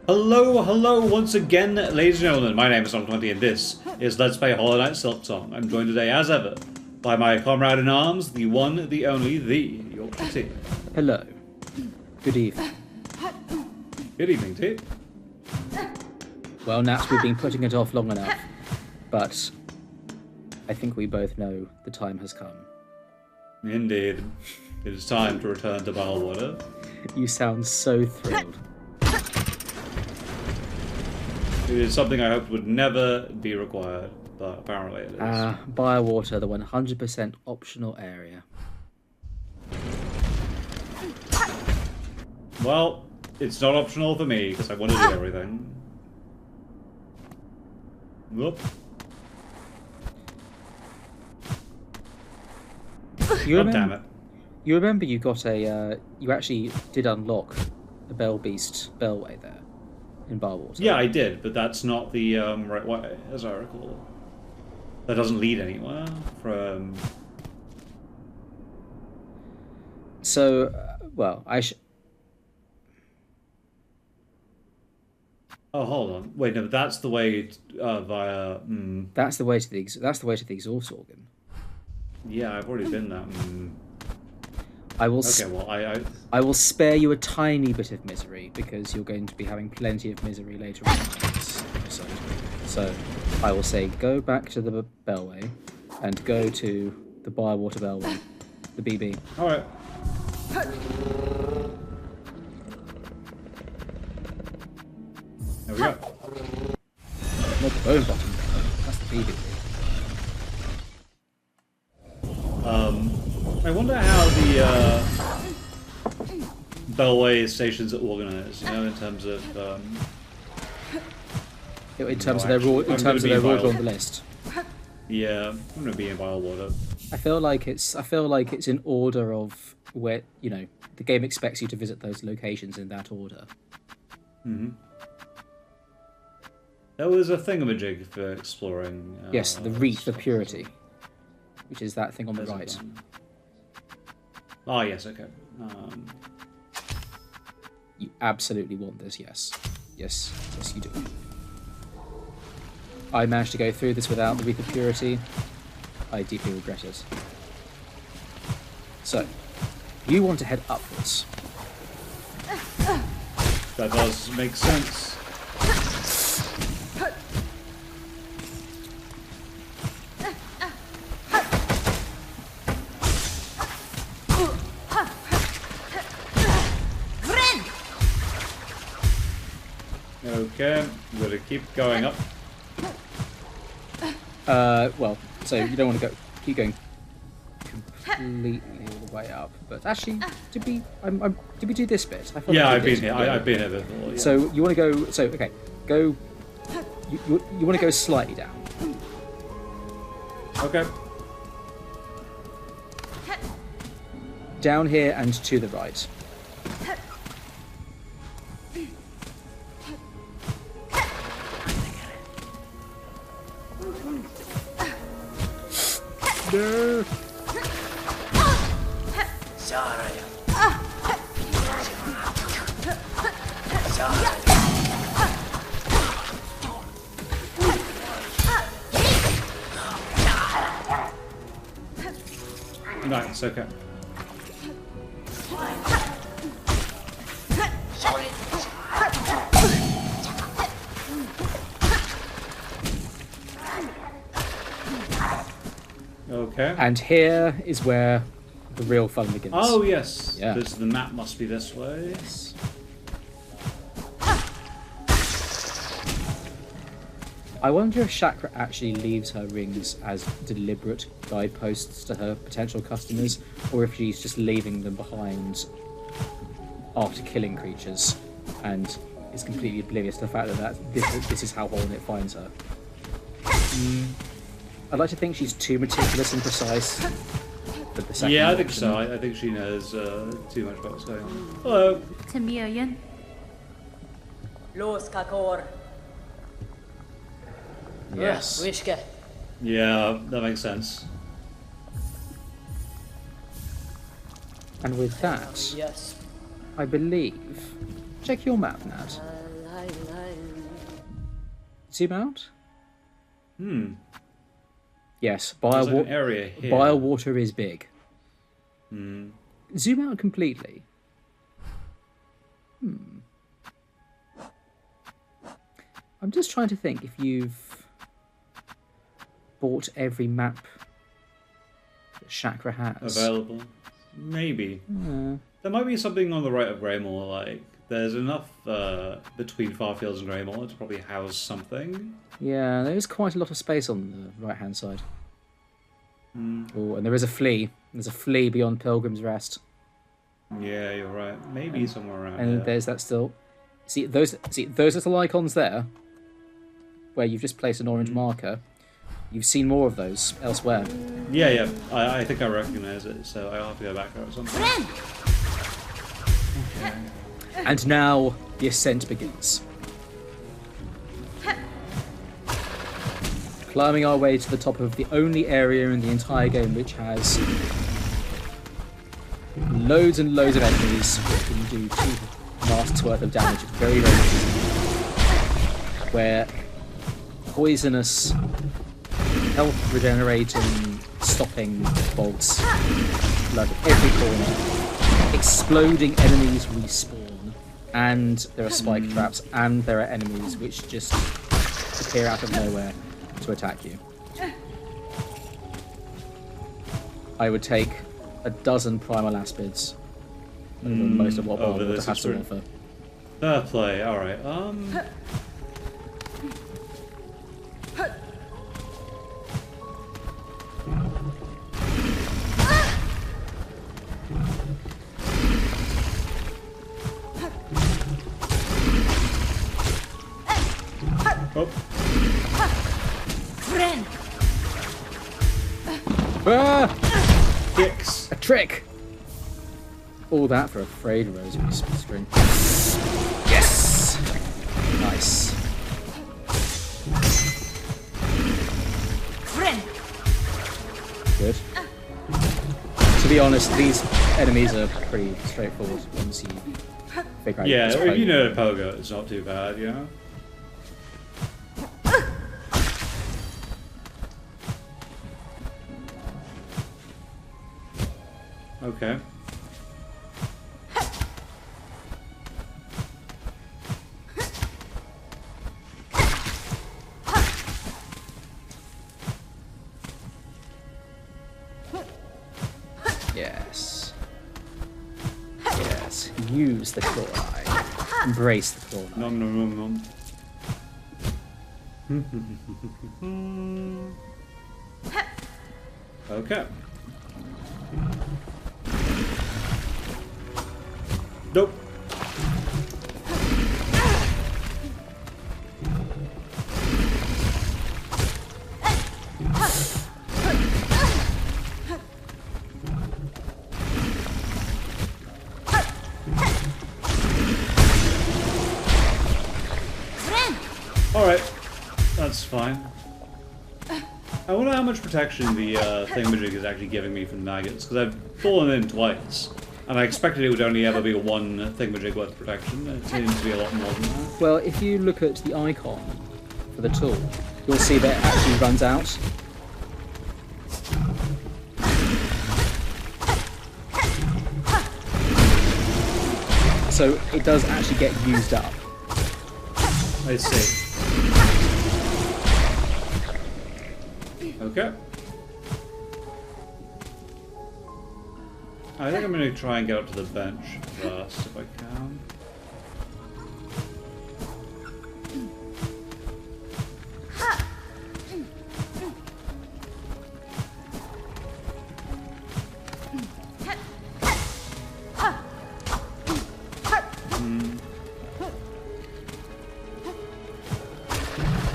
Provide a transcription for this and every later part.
Hello once again, ladies and gentlemen. My name is Tom20 and this is Let's Play Hollow Knight Silksong. I'm joined today, as ever, by my comrade in arms, the one, the only, the Yorkshire Tea. Hello. Good evening. Good evening, Tea. Well, Nats, we've been putting it off long enough, but I think we both know the time has come. Indeed. It is time to return to Bilewater. You sound so thrilled. It is something I hoped would never be required, but apparently it is. Bilewater, the 100% optional area. Well, it's not optional for me, because I want to do everything. Whoop. Damn it. You remember you got a, you actually did unlock the Bell Beast Bellway there in Bilewater. Yeah, I did, but that's not the right way, as I recall. That doesn't lead anywhere from... So, well, Oh, hold on. Wait, no, that's the way via... That's the way to the exhaust organ. Yeah, I've already been there. I will. Okay, well, I will spare you a tiny bit of misery because you're going to be having plenty of misery later on in this episode. So, I will say go back to the Bellway and go to the Bilewater Bellway, the BB. All right. There we go. Not the bone bottom. That's the BB. I wonder how the Bellway stations are organized. You know, in terms of their order on the list. Yeah, I'm gonna be in Bilewater. I feel like it's in order of where, you know, the game expects you to visit those locations in that order. Mm-hmm. There was a thingamajig for exploring. Yes, the Wreath of Purity, which is that thing on the right. Oh, yes, okay. You absolutely want this, yes. Yes, you do. I managed to go through this without the Wreath of Purity. I deeply regret it. So, you want to head upwards. That does make sense. Okay, I'm gonna keep going up. Well, so you don't want to keep going completely all the way up, but actually, did we do this bit? I've been here. I've been here before. Yeah. So you want to go? So okay, go. You want to go slightly down. Okay. Down here and to the right. No. Nice, okay. Okay. And here is where the real fun begins. Oh, yes. Yeah. The map must be this way. Yes. I wonder if Chakra actually leaves her rings as deliberate guideposts to her potential customers, or if she's just leaving them behind after killing creatures and is completely oblivious to the fact that this is how Hornet finds her. I'd like to think she's too meticulous and precise. But the second I think so. I think she knows too much about what's going on. Hello. Tamiyan. Los Kakor. Yes. Wishke. Yeah, that makes sense. And with that, Yes. I believe... Check your map, Nat. Zoom out? Hmm. Yes, There's like an area here. Bilewater is big. Hmm. Zoom out completely. I'm just trying to think if you've bought every map that Chakra has. Available. Maybe. There might be something on the right of Greymore, like, there's enough between Farfields and Greymore to probably house something. Yeah, there is quite a lot of space on the right-hand side. Oh, and there is a flea. There's a flea beyond Pilgrim's Rest. Yeah, you're right. Maybe somewhere around And here. there's that still. See those little icons there, where you've just placed an orange marker. You've seen more of those elsewhere. Yeah. I think I recognize it, so I'll have to go back there or something. Okay. And now the ascent begins. Climbing our way to the top of the only area in the entire game which has loads and loads of enemies that can do 2 masks worth of damage very, very easily. Where poisonous, health regenerating, stopping bolts lurk at every corner. Exploding enemies respawn, and there are spike traps, and there are enemies which just appear out of nowhere to attack you. I would take a dozen primal aspids over most of what Bilewater has to offer. Fair play, alright. Oh. Ah! Kicks. A trick! All that for a frayed rosary string. Yes! Nice. Good. To be honest, these enemies are pretty straightforward once you figure out. Yeah, just if you poke. know Pogo, it's not too bad, you know? Okay. Yes. Yes. Use the claw eye. Embrace the claw eye. Nom nom nom nom. Okay. Nope. Alright, that's fine. I wonder how much protection the thingamajig is actually giving me from maggots, because I've fallen in twice, and I expected it would only ever be one thingamajig worth of protection. It seems to be a lot more than that. Well, if you look at the icon for the tool, you'll see that it actually runs out. So it does actually get used up. I see. Okay. I think I'm going to try and get up to the bench first, if I can.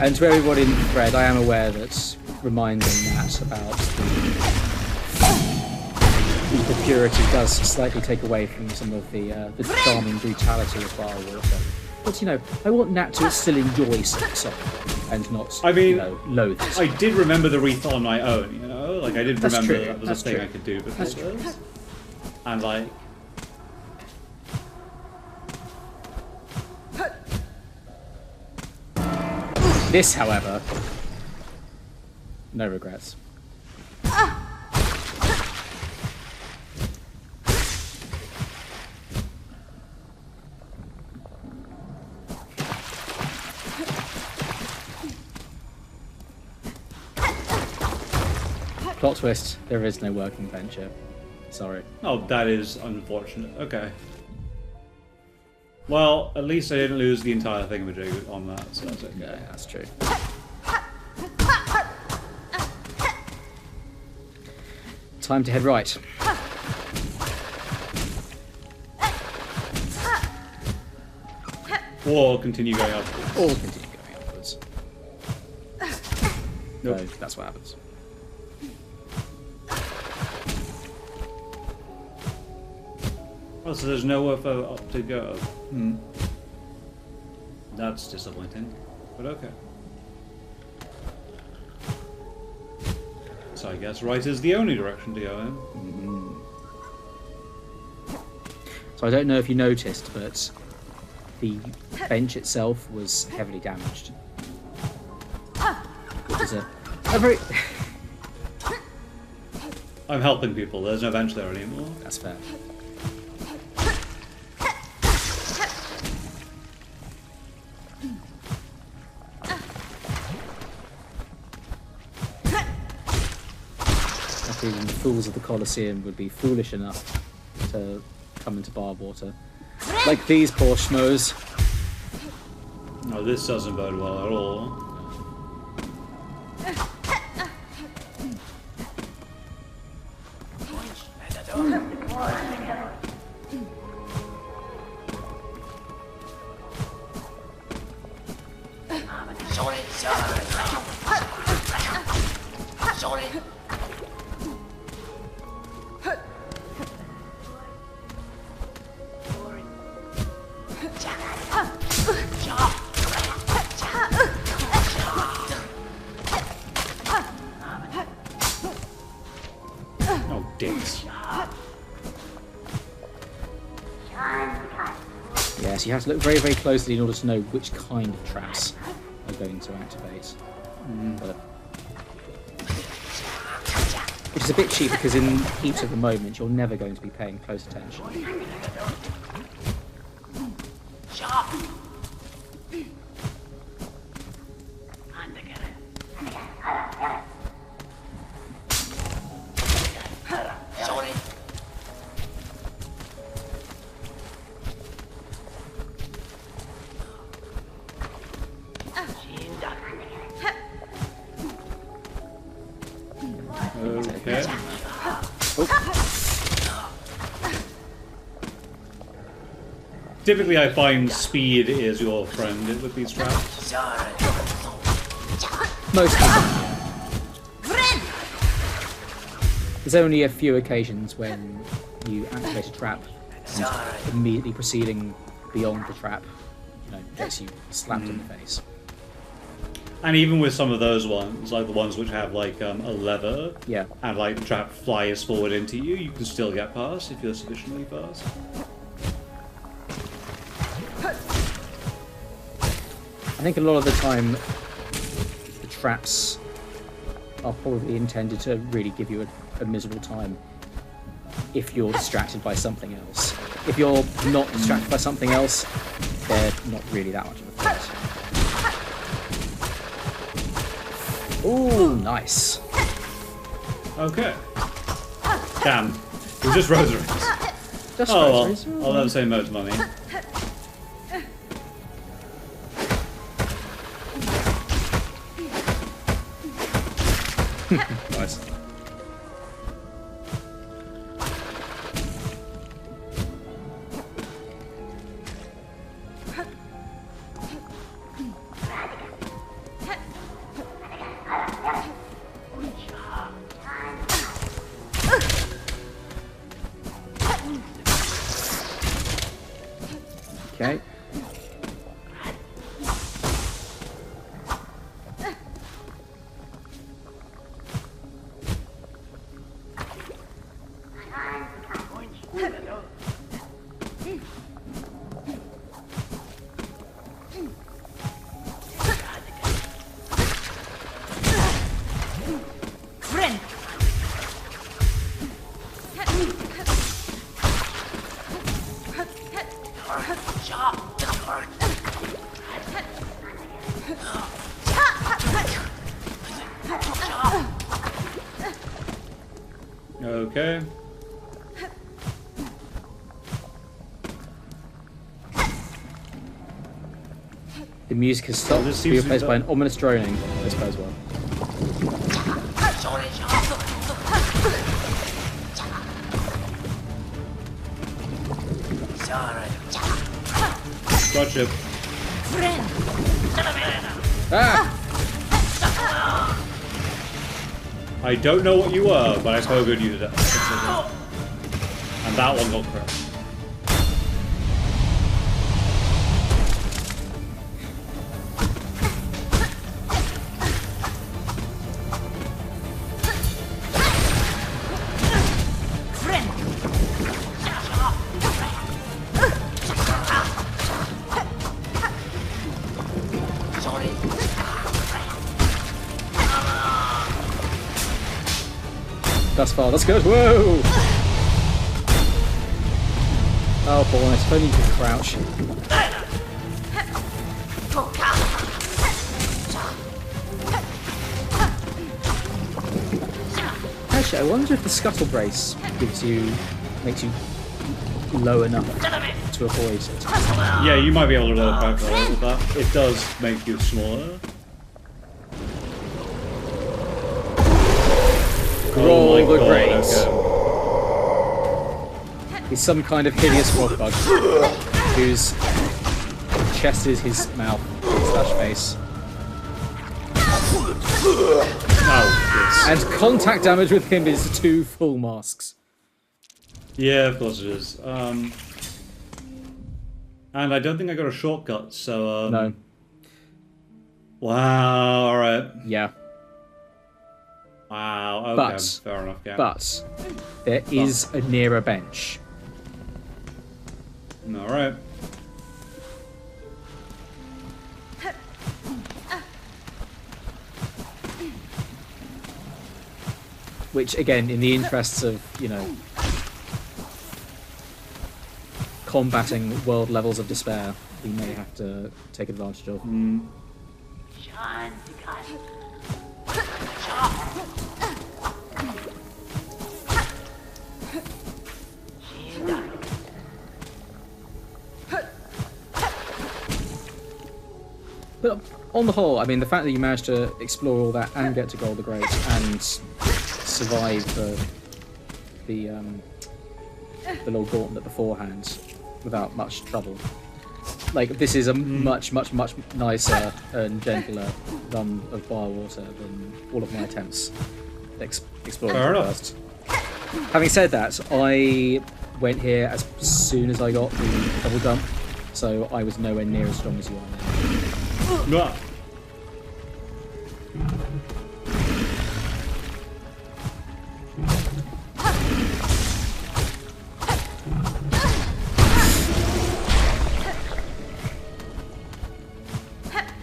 And to everybody in the thread, I am aware that reminding Nat about the purity does slightly take away from some of the charming brutality of Bilewater. But, you know, I want Nat to still enjoy Silksong and not, you know, loathe it. I did remember the wreath on my own, you know? Like, I did That's remember true. that was That's a thing true. I could do before That's true. this. And, like... This, however, no regrets. Plot twist, there is no working venture. Sorry. Oh, that is unfortunate. Okay. Well, at least I didn't lose the entire thingamajig on that, so that's okay. Yeah, that's true. Time to head right. Or continue going upwards. Or continue going upwards. Nope. So that's what happens. Oh, so there's nowhere further up to go. That's disappointing, but okay. So I guess right is the only direction to go in. So I don't know if you noticed, but the bench itself was heavily damaged. Which is a very... I'm helping people, there's no bench there anymore. That's fair. Even the fools of the Colosseum would be foolish enough to come into Bilewater. Like these poor schmoes. No, this doesn't bode well at all. Oh, dicks. Yes, you have to look very, very closely in order to know which kind of traps are going to activate. But which is a bit cheap because in heat of the moment you're never going to be paying close attention. Okay. Typically I find speed is your friend with these traps. Most of them. There's only a few occasions when you activate a trap and immediately proceeding beyond the trap, gets you slapped in the face. And even with some of those ones, like the ones which have like a lever, Yeah. and like the trap flies forward into you, you can still get past if you're sufficiently fast. I think a lot of the time the traps are probably intended to really give you a miserable time if you're distracted by something else. If you're not distracted by something else, they're not really that much of a threat. Ooh, nice. Okay. Damn. It was just rosaries. Just Oh rosaries. well, I'll never say no to money. Nice. Okay. Okay. The music has stopped this to be seems to be replaced by an ominous droning, I suppose. Well, Gotcha. ah! I don't know what you were, but I saw good you did it. And that one got crushed. Thus far, that's good. Whoa! Oh boy, if only you could crouch. Actually, I wonder if the scuttle brace makes you low enough to avoid it. Yeah, you might be able to lower quite well with that. It does make you smaller. Roll the God, grace. okay. He's some kind of hideous rock bug whose chest is his mouth slash face. Oh, And contact damage with him is 2 full masks. yeah, of course it is. And I don't think I got a shortcut, so No. Wow, alright. Yeah. Wow, okay, But- fair enough, yeah. But there is a nearer bench. Alright. Which, again, in the interests of, you know, combating world levels of despair, we may have to take advantage of. But on the whole, I mean, the fact that you managed to explore all that and get to Gold the Great and survive the little gauntlet beforehand without much trouble. Like, this is a much, much, much nicer and gentler run of Bilewater than all of my attempts exploring Fair it enough. first. Having said that, I went here as soon as I got the double jump, so I was nowhere near as strong as you are now. Ah.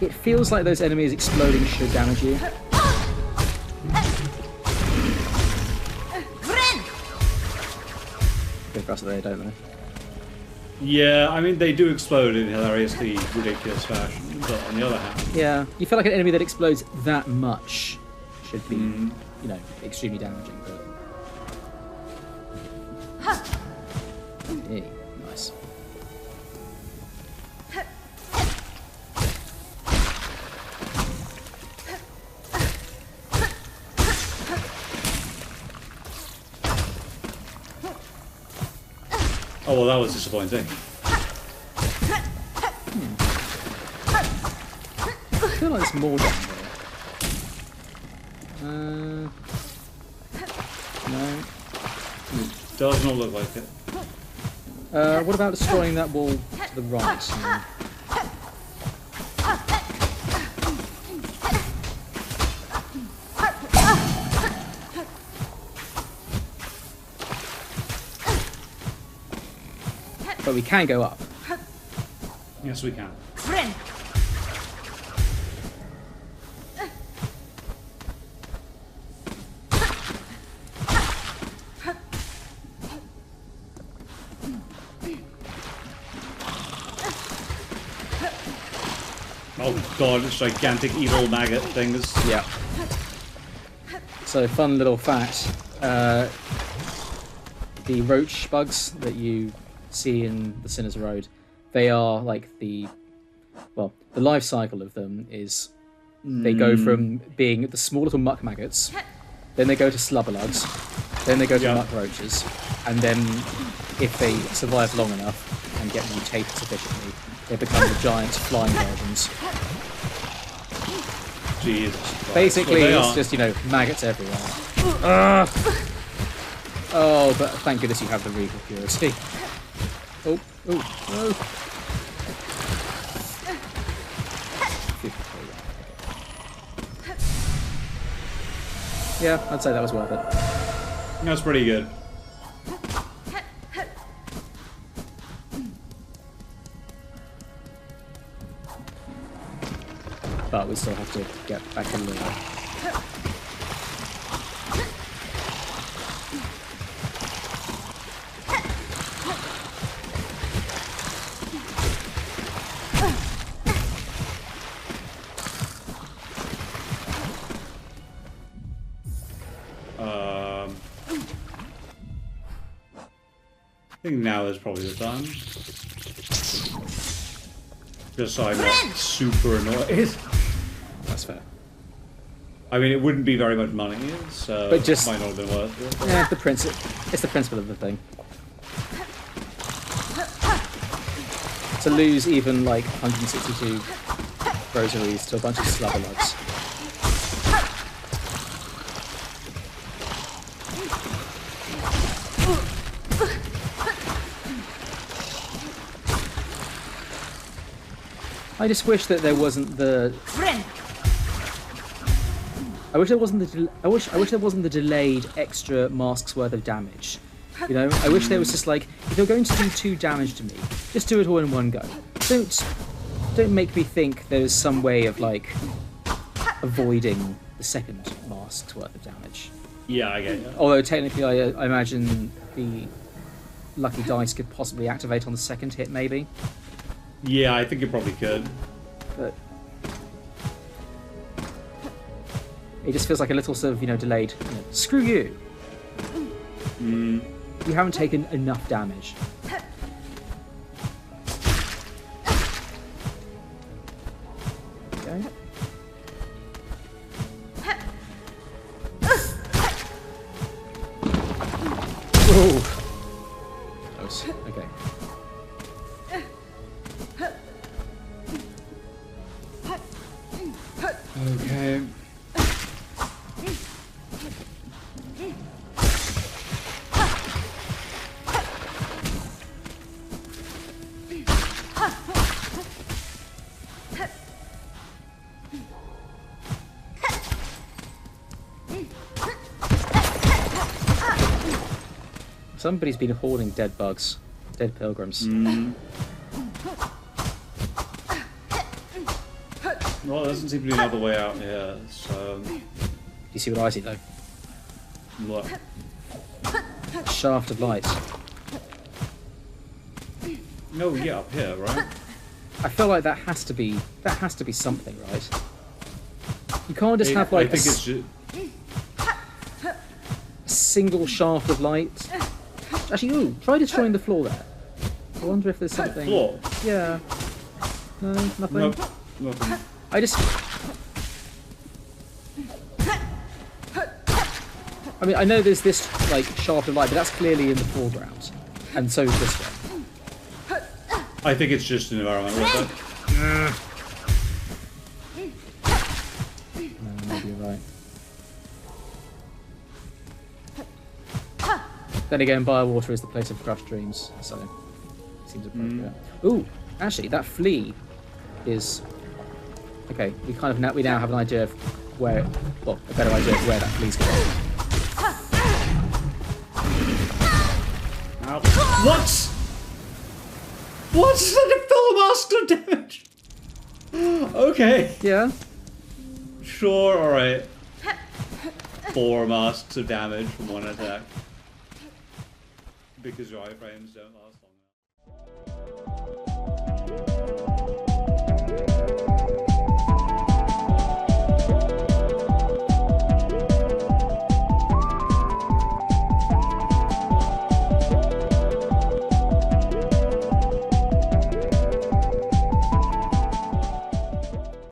It feels like those enemies exploding should damage you. Good for us that they don't, though. Yeah, I mean, they do explode in hilariously ridiculous fashion, but on the other hand... Yeah, you feel like an enemy that explodes that much should be, you know, extremely damaging, but... Hey, nice. Oh, well, that was disappointing. I feel like there's more down there. No. Does not look like it. What about destroying that wall to the right? But we can go up. Yes, we can. Oh god, it's gigantic evil maggot things. Yeah. So, fun little fact. the roach bugs that you see in the Sinner's Road, they are like the life cycle of them is they go from being the small little muck maggots, then they go to slubberlugs, then they go to muck roaches, and then if they survive long enough and get mutated sufficiently, they become the giant flying versions. Jesus Christ. Basically, it's just, maggots everywhere. Oh, but thank goodness you have the regal purity. Oh, no. Yeah, I'd say that was worth it. That's pretty good. But we still have to get back in there. I think now is probably the time. Just so I'm not super annoyed. That's fair. I mean, it wouldn't be very much money, so but just, it might not have been worth it. Yeah, it's the principle of the thing. To lose even like 162 rosaries to a bunch of slubberlugs. I just wish that there wasn't the. I wish there wasn't the. I wish there wasn't the delayed extra masks worth of damage. I wish there was just like, if you're going to do 2 damage to me, just do it all in one go. Don't make me think there's some way of like avoiding the second mask's worth of damage. Yeah, I get it. Although technically, I imagine the lucky dice could possibly activate on the second hit, maybe. Yeah, I think it probably could. But it just feels like a little sort of, delayed. Screw you. You haven't taken enough damage. Okay. Oh. Close. Okay. Okay. Somebody's been hoarding dead bugs, dead pilgrims. Well, there doesn't seem to be another way out here, so... Do you see what I see, though? What? Shaft of light. No, yeah, up here, right? I feel like that has to be something, right? You can't just have like I think it's just... a single shaft of light. Actually, ooh, try destroying the floor there. I wonder if there's something. Floor? Yeah. No, nothing. Nope, nothing. I mean, I know there's this like shaft of light, but that's clearly in the foreground, and so is this one. I think it's just an environmental effect. Maybe you're right. Then again, Bilewater is the place of crushed dreams, so it seems appropriate. Ooh, actually, that flea is okay. We now have an idea of where, well, a better idea of where that flea's going. What? What's the full master damage? Okay. Yeah. Sure. All right. 4 masks of damage from 1 attack. Because your iframes don't last long enough.